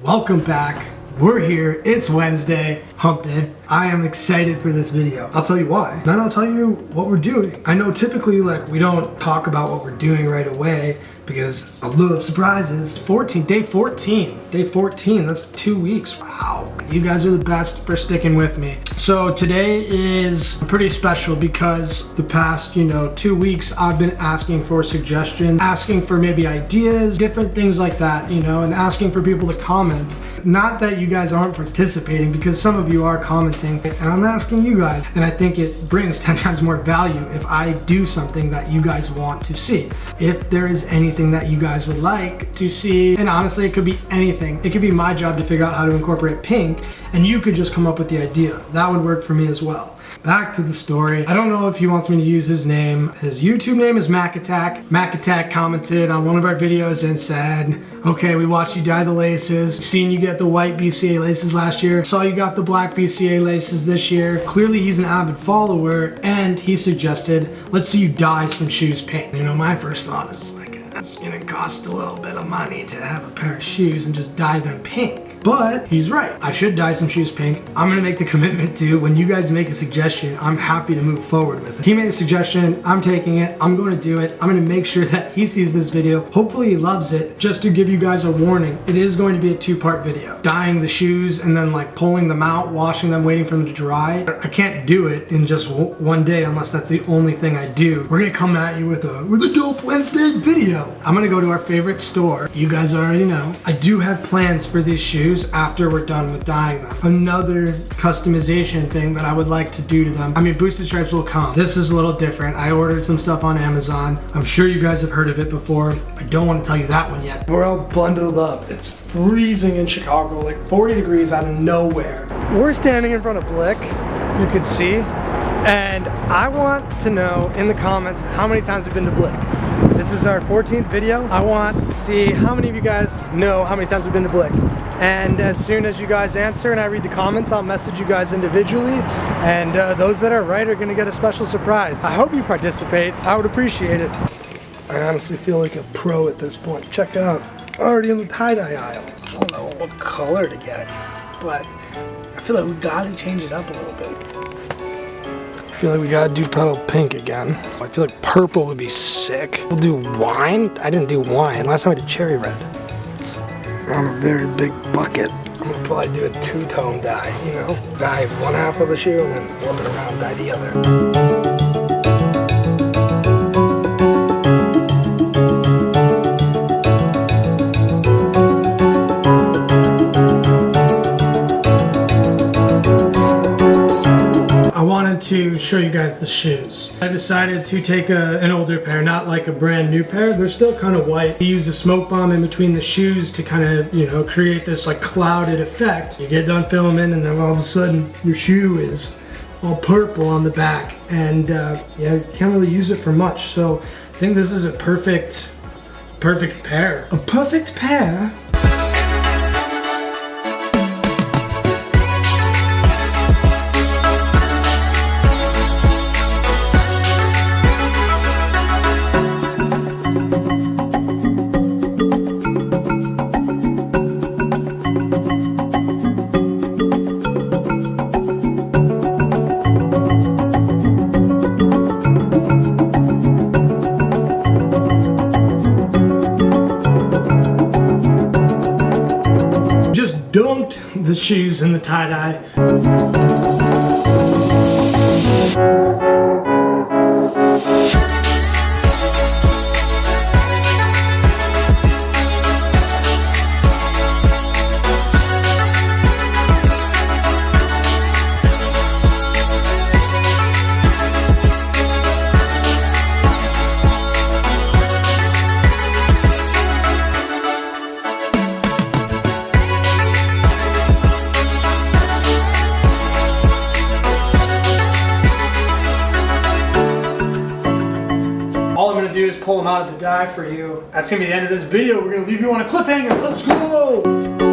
Welcome back. We're here. It's Wednesday, hump day. I am excited for this video. I'll tell you why. Then I'll tell you what we're doing. I know typically we don't talk about what we're doing right away because I love surprises. Day 14, that's 2 weeks. Wow, you guys are the best for sticking with me. So today is pretty special because the past, 2 weeks I've been asking for suggestions, asking for maybe ideas, different things like that, and asking for people to comment. Not that you guys aren't participating, because some of you are commenting, and I'm asking you guys, and I think it brings 10 times more value if I do something that you guys want to see. If there is anything that you guys would like to see, and honestly it could be anything. It could be my job to figure out how to incorporate pink, and you could just come up with the idea. That would work for me as well. Back to the story. I don't know if he wants me to use his name. His YouTube name is Mac Attack. Mac Attack commented on one of our videos and said, okay, we watched you dye the laces. We've seen you get the white BCA laces last year. Saw you got the black BCA laces this year. Clearly he's an avid follower, and he suggested, let's see you dye some shoes pink. My first thought is it's gonna cost a little bit of money to have a pair of shoes and just dye them pink. But he's right. I should dye some shoes pink. I'm gonna make the commitment to, when you guys make a suggestion, I'm happy to move forward with it. He made a suggestion, I'm taking it, I'm going to do it. I'm gonna make sure that he sees this video. Hopefully he loves it. Just to give you guys a warning, it is going to be a 2-part video. Dyeing the shoes and then pulling them out, washing them, waiting for them to dry. I can't do it in just one day unless that's the only thing I do. We're gonna come at you with a dope Wednesday video. I'm gonna go to our favorite store. You guys already know. I do have plans for these shoes after we're done with dyeing them. Another customization thing that I would like to do to them. Boosted stripes will come. This is a little different. I ordered some stuff on Amazon. I'm sure you guys have heard of it before. I don't want to tell you that one yet. We're all bundled up. It's freezing in Chicago, 40 degrees out of nowhere. We're standing in front of Blick, you could see, and I want to know in the comments how many times we've been to Blick. This is our 14th video. I want to see how many of you guys know how many times we've been to Blick. And as soon as you guys answer and I read the comments, I'll message you guys individually. And those that are right are gonna get a special surprise. I hope you participate. I would appreciate it. I honestly feel like a pro at this point. Check it out. Already in the tie-dye aisle. I don't know what color to get, but I feel like we gotta change it up a little bit. I feel like we gotta do petal pink again. I feel like purple would be sick. We'll do wine? I didn't do wine. Last time I did cherry red. On a very big bucket. I'm gonna probably do a 2-tone dye, Dye one half of the shoe and then flip it around, dye the other. To show you guys the shoes. I decided to take an older pair, not like a brand new pair. They're still kind of white. You use a smoke bomb in between the shoes to kind of, create this clouded effect. You get done filming and then all of a sudden your shoe is all purple on the back, and you can't really use it for much. So I think this is a perfect pair. A perfect pair. Dunked the shoes in the tie-dye. Do is pull them out of the dye for you. That's gonna be the end of this video. We're gonna leave you on a cliffhanger. Let's go!